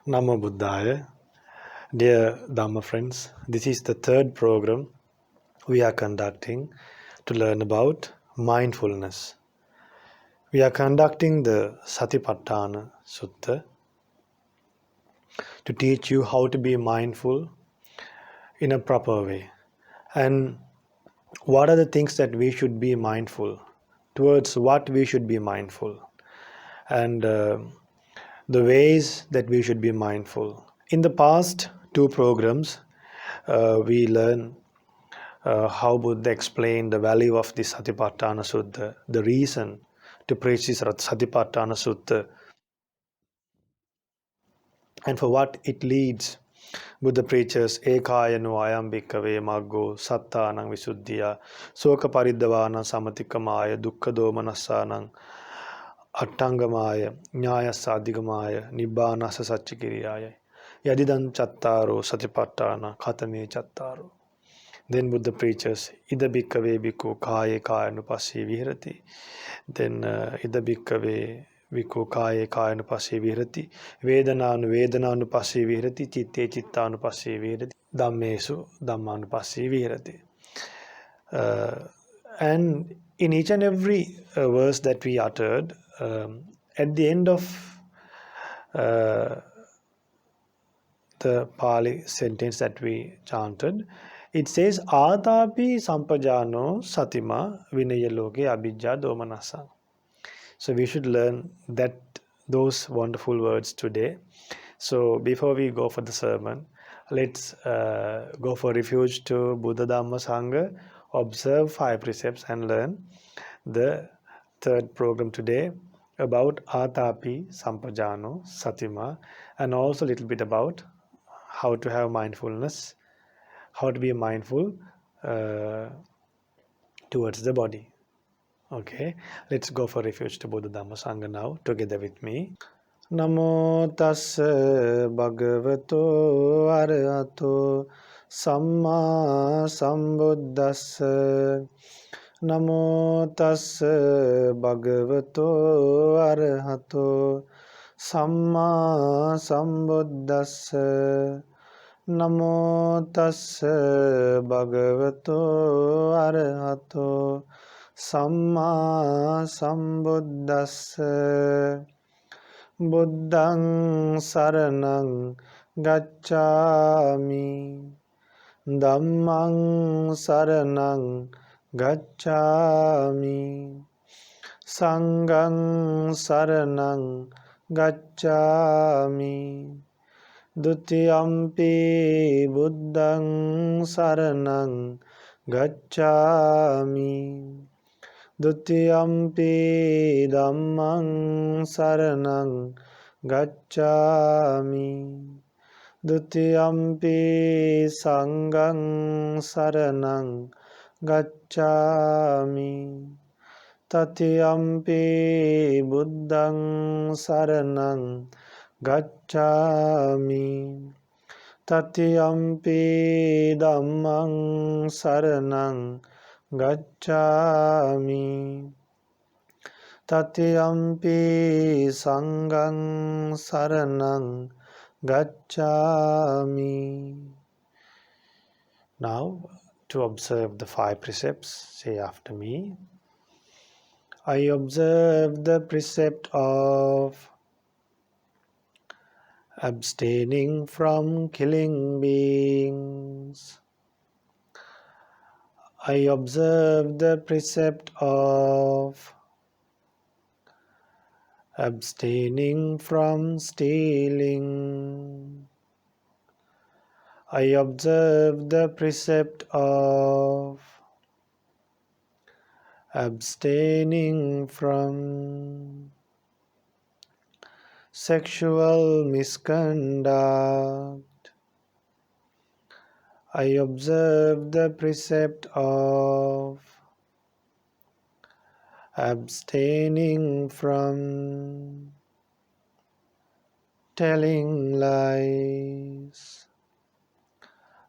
Namo Buddhaya. Dear Dhamma Friends, this is the third program we are conducting to learn about mindfulness. We are conducting the Satipatthana Sutta to teach you how to be mindful in a proper way. And what are the things that we should be mindful, towards what we should be mindful, and the ways that we should be mindful. In the past two programs, we learn how Buddha explained the value of the Satipatthana Sutta, the reason to preach this Satipatthana Sutta, and for what it leads. Buddha preaches Ekayano ayam bhikkhave maggo sattanang visuddhiya soka paridhavana samatikamaya dukkha domanassanang attangamaya nyayassa adhigamaya nibbanasa satchikiriyaya yadidan chattaro satipatthana khatame chattaro. Then Buddha preaches Ida bhikkhave bhikkhu kaye kayanupassī vihirati. Then Ida bhikkhave bhikkhu kaye kayanupassī vihirati. Vedanānupassī vihirati. Chitte chittanupassī vihirati. Dhammesu dhammanupassī vihirati. And in each and every verse that we uttered, at the end of the Pali sentence that we chanted, it says Ātāpi sampajano satima vinaya loke abhijja domanasa. So we should learn those wonderful words today. So before we go for the sermon, let's go for refuge to Buddha Dhamma Sangha, observe 5 precepts and learn the third program today about Ātāpi sampajano satima, and also a little bit about how to have mindfulness, how to be mindful towards the body. Okay, let's go for refuge to Buddha Dhamma Sangha now, together with me. Namo tassa bhagavato arahato samma sambuddhassa. Namo tassa bhagavato arahato samma sambuddhassa. Namo tassa bhagavato arahato samma sambuddhassa. Buddhaṃ saraṇaṃ gacchāmi. Dhammaṃ saraṇaṃ gacchāmi. Saṅgham saraṇaṃ gacchāmi. Dutiyampi buddhaṃ saraṇaṃ gacchāmi. Dutiyampi dhammaṃ saraṇaṃ gacchāmi. Dutiyampi saṅgham saraṇaṃ gacchāmi. Tatiyampi buddhaṃ saraṇaṃ gacchāmi. Tatiyampi dhammaṃ saraṇaṃ gacchāmi. Tatiyampi saṅgham saraṇaṃ gacchāmi. Now, to observe the 5 precepts, say after me. I observe the precept of abstaining from killing beings. I observe the precept of abstaining from stealing. I observe the precept of abstaining from sexual misconduct. I observe the precept of abstaining from telling lies.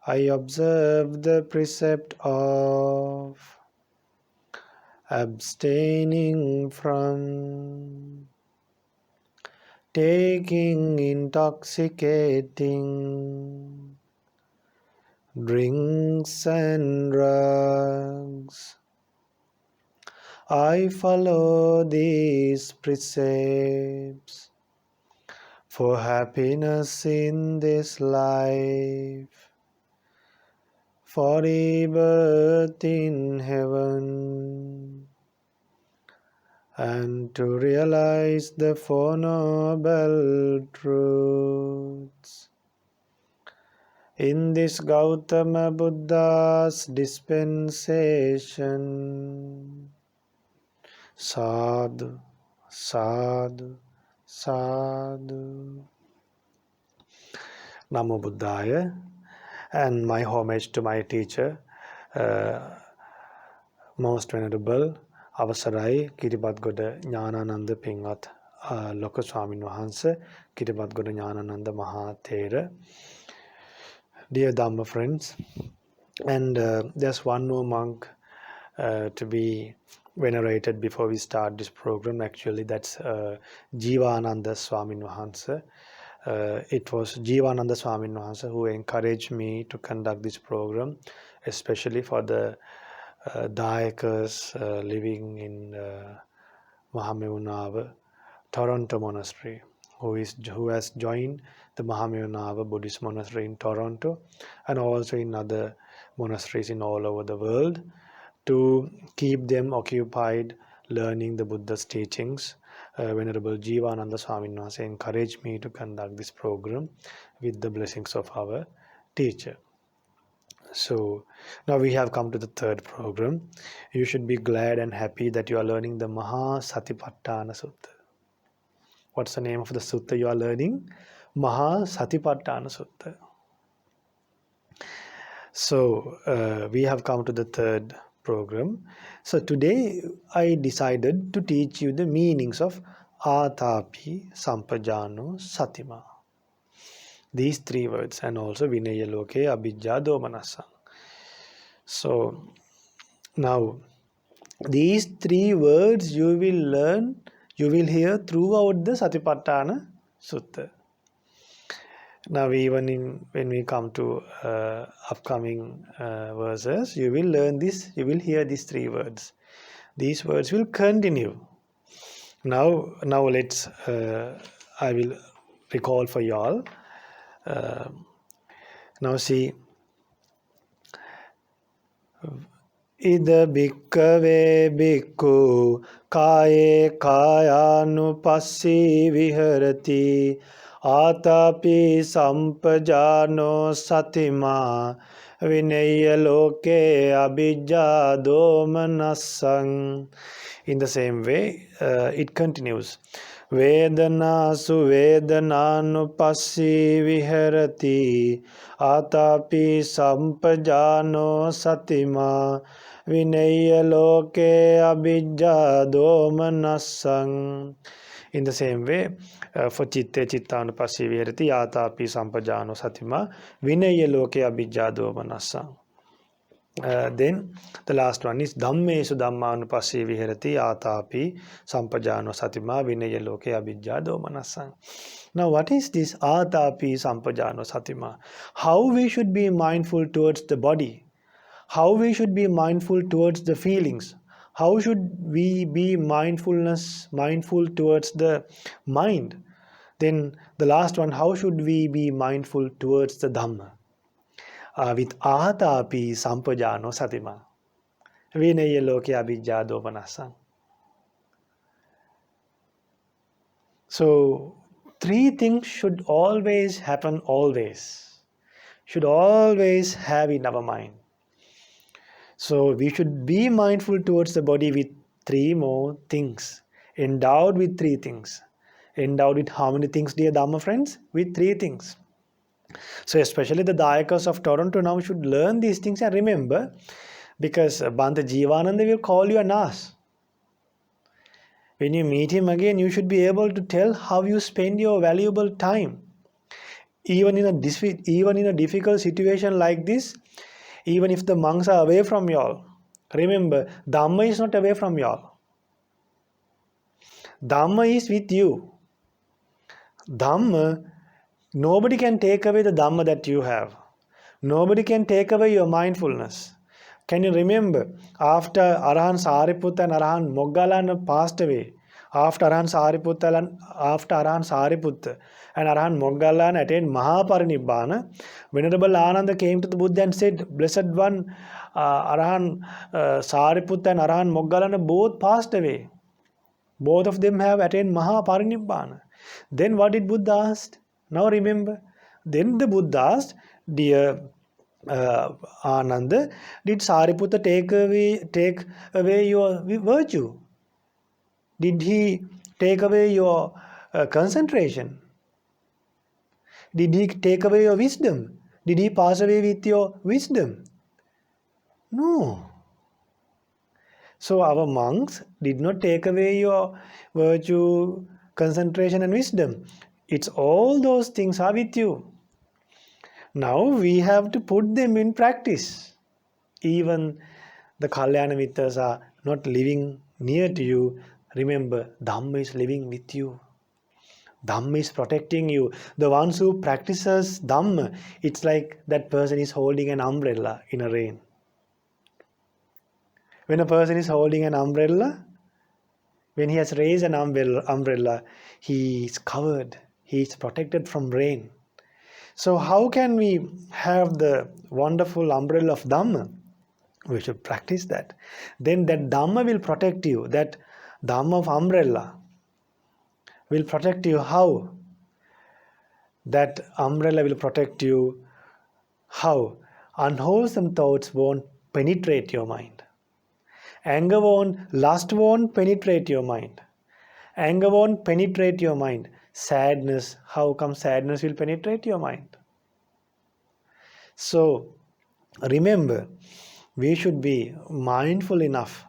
I observe the precept of abstaining from taking intoxicating drinks and drugs. I follow these precepts for happiness in this life, for rebirth in heaven, and to realize the Four Noble Truths. In this Gautama Buddha's dispensation, sadhu, sadhu, sadhu. Namo Buddhaya, and my homage to my teacher, most venerable අවසරයි කිරිබත්ගොඩ ඥානානන්ද පින්වත් ලොකු ස්වාමින් වහන්සේ, කිරිබත්ගොඩ ඥානානන්ද මහා තේර. Dear Dhamma friends, and there's one more monk to be venerated before we start this program. Actually, that's Jivananda Swamin Wahansa. It was Jivananda Swamin Wahansa who encouraged me to conduct this program, especially for the Dayakas living in Mahamevunava, Toronto Monastery, who has joined the Mahamevunava Buddhist monastery in Toronto and also in other monasteries in all over the world, to keep them occupied learning the Buddha's teachings. Venerable Jivananda Swamin Wahansa encouraged me to conduct this program with the blessings of our teacher. So now we have come to the third program. You should be glad and happy that you are learning the Maha Satipatthana Sutta. What's the name of the sutta you are learning? Maha Satipatthana Sutta. So we have come to the third program. So today I decided to teach you the meanings of Atapi, Sampajano, Satima. These three words, and also Vinaya Loke, Abhijja, Domanassa. So now these three words you will learn, you will hear throughout the Satipatthana Sutta. Now even when we come to upcoming verses, you will learn this, you will hear these three words. These words will continue. Now let's, I will recall for you all. Now see, Ida bhikkave bhikkhu kaye kayānupassī viharati ātāpi sampajāno satimā vinaya loke abhijjā domanassang. In the same way, it continues. Vedanasu vedanānupassī viharati ātāpi sampajāno satimā vinaya loke abhijjā domanassang. In the same way, for chitte chittanupassī viharati ātāpi sampajāno satimā vinaya loke abhijjā domanassang. Then the last one is Dhammesu Dhammanupassī viharati ātāpi sampajāno satimā vinaya loke abhijjā domanassang. Now what is this Ātāpi Sampajāno Satimā? How we should be mindful towards the body? How we should be mindful towards the feelings? How should we be mindful towards the mind? Then the last one, how should we be mindful towards the Dhamma? With Ātāpi Sampajāno Satimā vinaya loke abhijjā domanassang. So three things should always happen, should always have in our mind. So we should be mindful towards the body with three more things, endowed with three things. Endowed with how many things, dear Dhamma friends? With three things. So especially the Dayakas of Toronto now should learn these things and remember, because Bhante Jivananda will call you an ass. When you meet him again, you should be able to tell how you spend your valuable time. Even in a difficult situation like this, even if the monks are away from y'all, remember, Dhamma is not away from y'all. Dhamma is with you. Dhamma, nobody can take away the Dhamma that you have. Nobody can take away your mindfulness. Can you remember after Arahan Sariputta and Arahan Moggallana passed away? After Arahan Sariputta and Arahan Moggallana attained Mahaparinibbana, Venerable Ananda came to the Buddha and said, Blessed One, Arahan Sariputta and Arahan Moggallana both passed away. Both of them have attained Mahaparinibbana. Then what did Buddha ask? Now remember. Then the Buddha asked, Dear Ananda, did Sariputta take away your virtue? Did he take away your concentration? Did he take away your wisdom? Did he pass away with your wisdom? No. So our monks did not take away your virtue, concentration and wisdom. It's all those things are with you. Now we have to put them in practice. Even the Kalyana Mittas are not living near to you. Remember, Dhamma is living with you. Dhamma is protecting you. The ones who practices Dhamma, it's like that person is holding an umbrella in a rain. When a person is holding an umbrella, when he has raised an umbrella, he is covered, he is protected from rain. So how can we have the wonderful umbrella of Dhamma? We should practice that. Then that Dhamma will protect you. That Dhamma of umbrella will protect you. How? That umbrella will protect you. How? Unwholesome thoughts won't penetrate your mind. Anger won't, lust won't penetrate your mind. Anger won't penetrate your mind. Sadness, how come sadness will penetrate your mind? So, remember, we should be mindful enough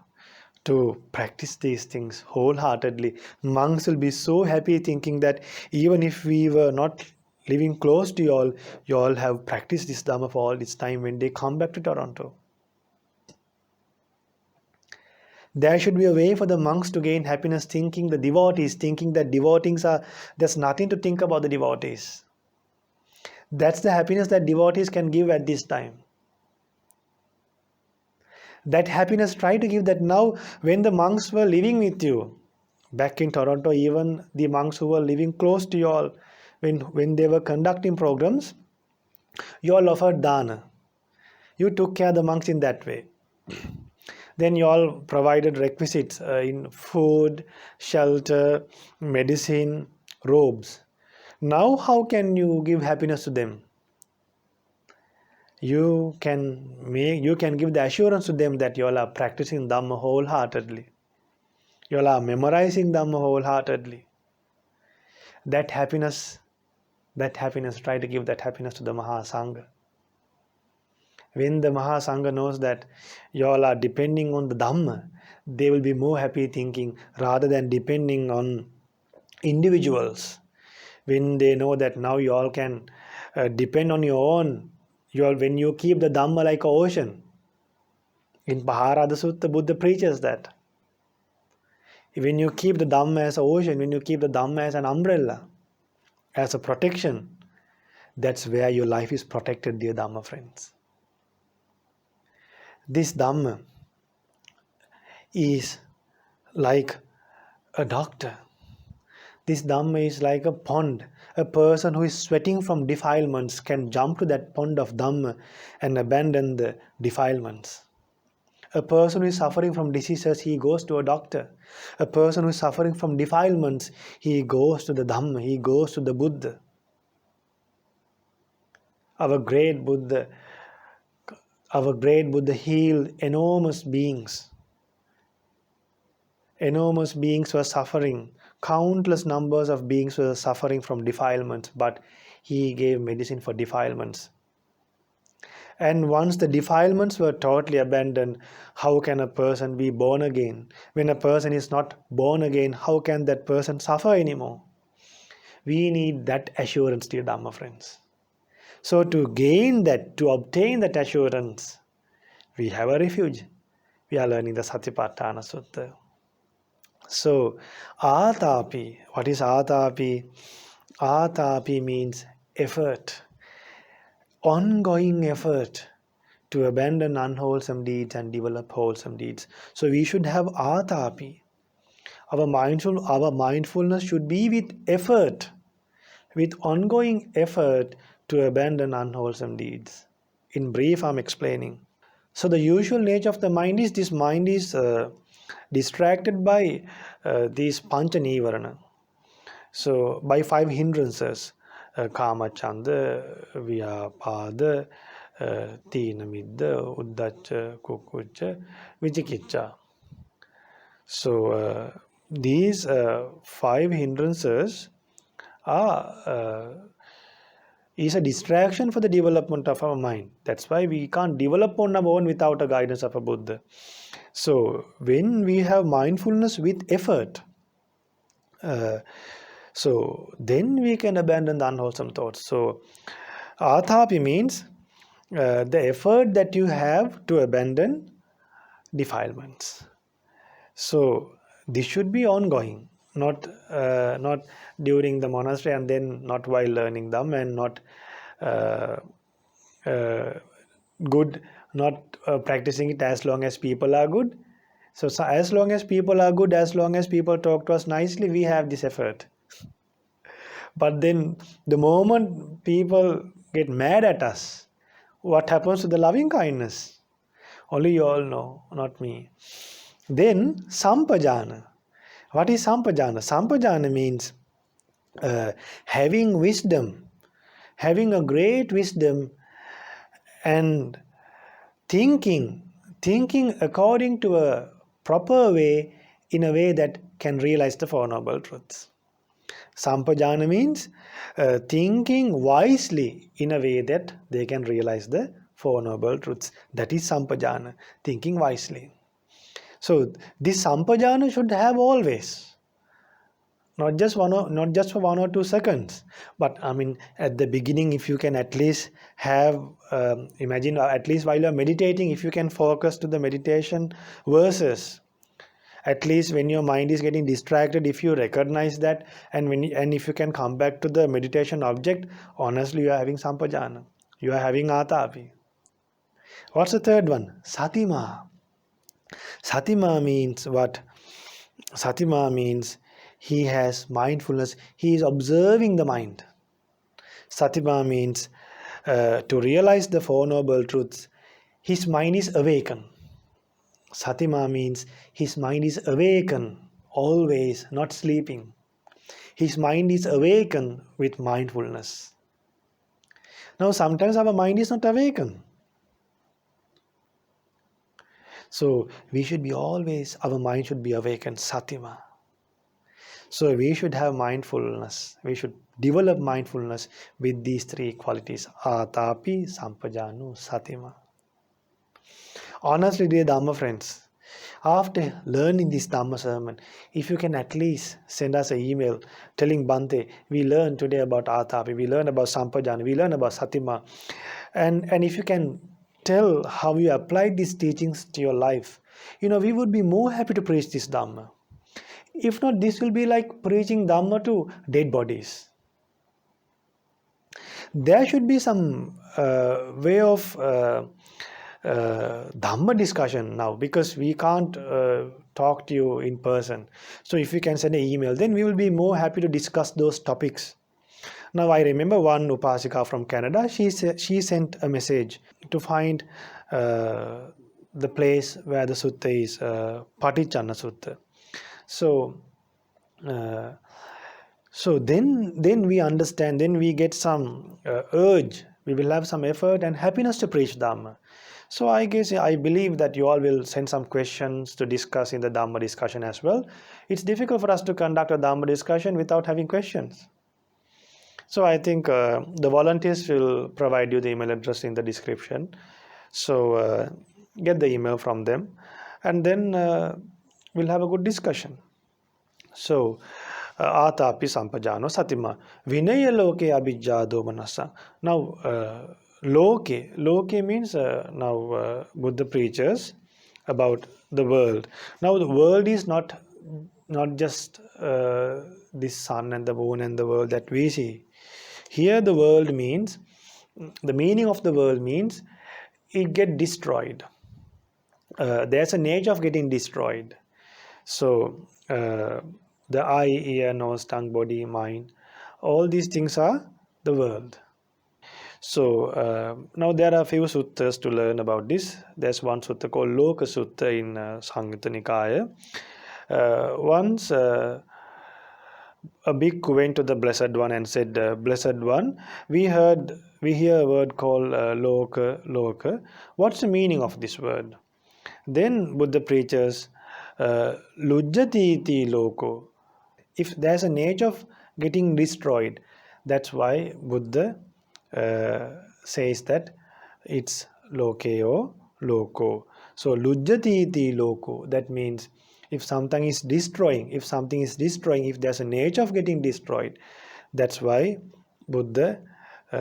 to practice these things wholeheartedly. Monks will be so happy thinking that even if we were not living close to you all have practiced this Dhamma for all this time when they come back to Toronto. There should be a way for the monks to gain happiness thinking that devotees are, there's nothing to think about the devotees. That's the happiness that devotees can give at this time. That happiness, try to give that now when the monks were living with you. Back in Toronto, even the monks who were living close to you all, when they were conducting programs, you all offered dana. You took care of the monks in that way. Then you all provided requisites in food, shelter, medicine, robes. Now how can you give happiness to them? You can give the assurance to them that you all are practicing Dhamma wholeheartedly. You all are memorizing Dhamma wholeheartedly. That happiness, try to give that happiness to the Mahasangha. When the Mahasangha knows that you all are depending on the Dhamma, they will be more happy thinking rather than depending on individuals. When they know that now you all can depend on your own, when you keep the Dhamma like an ocean. In Paharada Sutta, Buddha preaches that. When you keep the Dhamma as an ocean, when you keep the Dhamma as an umbrella, as a protection, that's where your life is protected, dear Dhamma friends. This Dhamma is like a doctor. This Dhamma is like a pond. A person who is sweating from defilements can jump to that pond of Dhamma and abandon the defilements. A person who is suffering from diseases, he goes to a doctor. A person who is suffering from defilements, he goes to the Dhamma, he goes to the Buddha. Our great Buddha healed enormous beings. Enormous beings were suffering. Countless numbers of beings were suffering from defilements, but he gave medicine for defilements. And once the defilements were totally abandoned, how can a person be born again? When a person is not born again, how can that person suffer anymore? We need that assurance, dear Dhamma friends. So to gain that, to obtain that assurance, we have a refuge. We are learning the Satipatthana Sutta. So, Atapi, what is Atapi? Atapi means effort, ongoing effort to abandon unwholesome deeds and develop wholesome deeds. So we should have atapi. Our mindfulness should be with effort, with ongoing effort to abandon unwholesome deeds. In brief, I'm explaining. So the usual nature of the mind is this mind is distracted by these pancha nivarana. So by five hindrances, kama chanda, vyapada, tīna midda, uddhacha, kukucha, vichikicha. So these five hindrances are is a distraction for the development of our mind. That's why we can't develop on our own without a guidance of a Buddha. So when we have mindfulness with effort, so then we can abandon the unwholesome thoughts. So athapi means the effort that you have to abandon defilements. So this should be ongoing, not during the monastery and then not while learning them, and not uh, uh, good, not practicing it as long as people are good. So as long as people are good, as long as people talk to us nicely, we have this effort. But then the moment people get mad at us, what happens to the loving kindness? Only you all know, not me. Then sampajana. What is sampajana? Sampajana means having wisdom, having a great wisdom, and thinking according to a proper way, in a way that can realize the Four Noble Truths. Sampajana means thinking wisely in a way that they can realize the Four Noble Truths. That is sampajana, thinking wisely. So this sampajana should have always, not just not just for 1 or 2 seconds, but I mean at the beginning, if you can at least have imagine, at least while you're meditating, if you can focus to the meditation verses, at least when your mind is getting distracted, if you recognize that, and if you can come back to the meditation object, honestly you are having sampajana, you are having atapi. What's the third one? Satima. Satima means what? Satima means he has mindfulness, he is observing the mind. Satima means to realize the Four Noble Truths, his mind is awakened. Satima means his mind is awakened, always, not sleeping. His mind is awakened with mindfulness. Now, sometimes our mind is not awakened. So, we should be always, our mind should be awakened, Satima. So, we should have mindfulness. We should develop mindfulness with these three qualities, Atapi, Sampajanu, Satima. Honestly, dear Dhamma friends, after learning this Dhamma sermon, if you can at least send us an email telling Bante, we learned today about Atapi, we learned about Sampajana, we learned about Satima, and if you can tell how you applied these teachings to your life, we would be more happy to preach this Dhamma. If not, this will be like preaching Dhamma to dead bodies. There should be some way of Dhamma discussion now, because we can't talk to you in person. So if you can send an email, then we will be more happy to discuss those topics. Now I remember one Upasika from Canada, she sent a message to find the place where the sutta is, Paticcanna Sutta. So then we understand, then we get some urge, we will have some effort and happiness to preach Dhamma. So I believe that you all will send some questions to discuss in the Dhamma discussion as well. It's difficult for us to conduct a Dhamma discussion without having questions. So I think the volunteers will provide you the email address in the description. So get the email from them, and then we'll have a good discussion. So Atapi Sampajano Satima Vinaya Loke Abhijja Domanasa. Now Loke means now Buddha preaches about the world. Now the world is not not just this sun and the moon and the world that we see. Here the world means, the meaning of the world means it get destroyed. There's a nature of getting destroyed. So the eye, ear, nose, tongue, body, mind, all these things are the world. So now there are a few suttas to learn about this. There's one sutta called Loka Sutta in Samyutta Nikaya. Once a bhikkhu went to the Blessed One and said, Blessed One, we hear a word called Loka. What's the meaning of this word? Then Buddha preaches, Lujjati iti loko. If there's a nature of getting destroyed, that's why Buddha says that it's lokeo loko. So lujjati iti loko, that means if something is destroying, if there's a nature of getting destroyed, that's why Buddha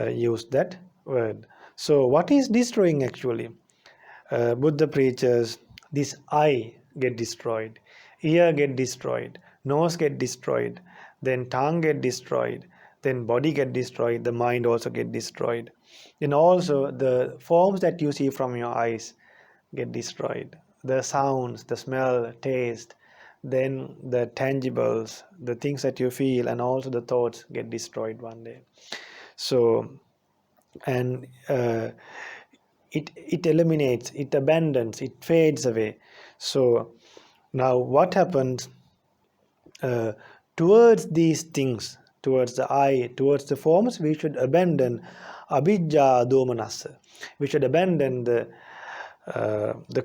used that word. So what is destroying actually? Buddha preaches this eye get destroyed, ear get destroyed, nose get destroyed, then tongue get destroyed, then body get destroyed, the mind also get destroyed. Then also the forms that you see from your eyes get destroyed. The sounds, the smell, taste, then the tangibles, the things that you feel, and also the thoughts get destroyed one day. So, and it eliminates, it abandons, it fades away. So now what happens towards these things, towards the eye, towards the forms? We should abandon abhijja domanassa. We should abandon the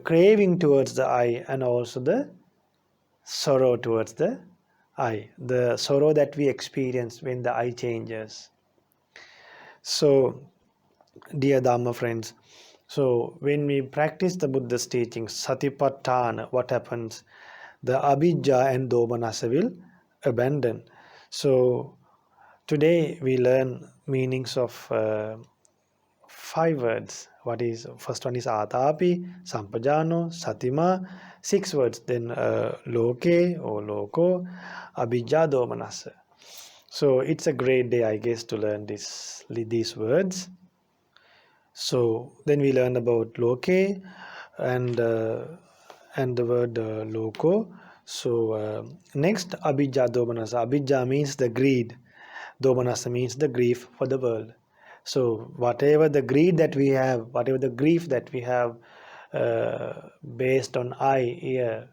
craving towards the eye, and also the sorrow towards the eye, the sorrow that we experience when the eye changes. So dear Dhamma friends, so when we practice the Buddha's teachings, satipatthana, what happens? The abhijja and domanassa will abandon. So today we learn meanings of 5 words. First one is atapi, sampajano, satima, 6 words. Then loke or loko, abhijja, domanassa. So it's a great day, I guess, to learn these words. So then we learn about loke and the word loko. So next, abhijja domanassa. Abhijja means the greed. Domanassa means the grief for the world. So whatever the greed that we have, whatever the grief that we have based on eye, ear,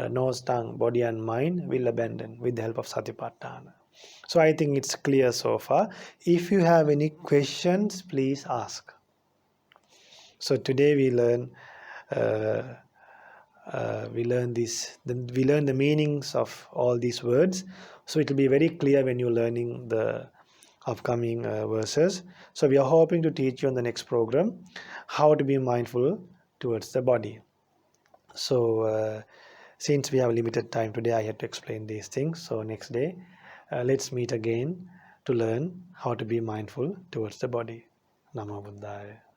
nose, tongue, body and mind, will abandon with the help of Satipatthana. So I think it's clear so far. If you have any questions, please ask. So today we learn the meanings of all these words. So it will be very clear when you're learning the upcoming verses. So we are hoping to teach you on the next program how to be mindful towards the body. So since we have limited time today, I had to explain these things. So next day, let's meet again to learn how to be mindful towards the body. Namo Buddhaya.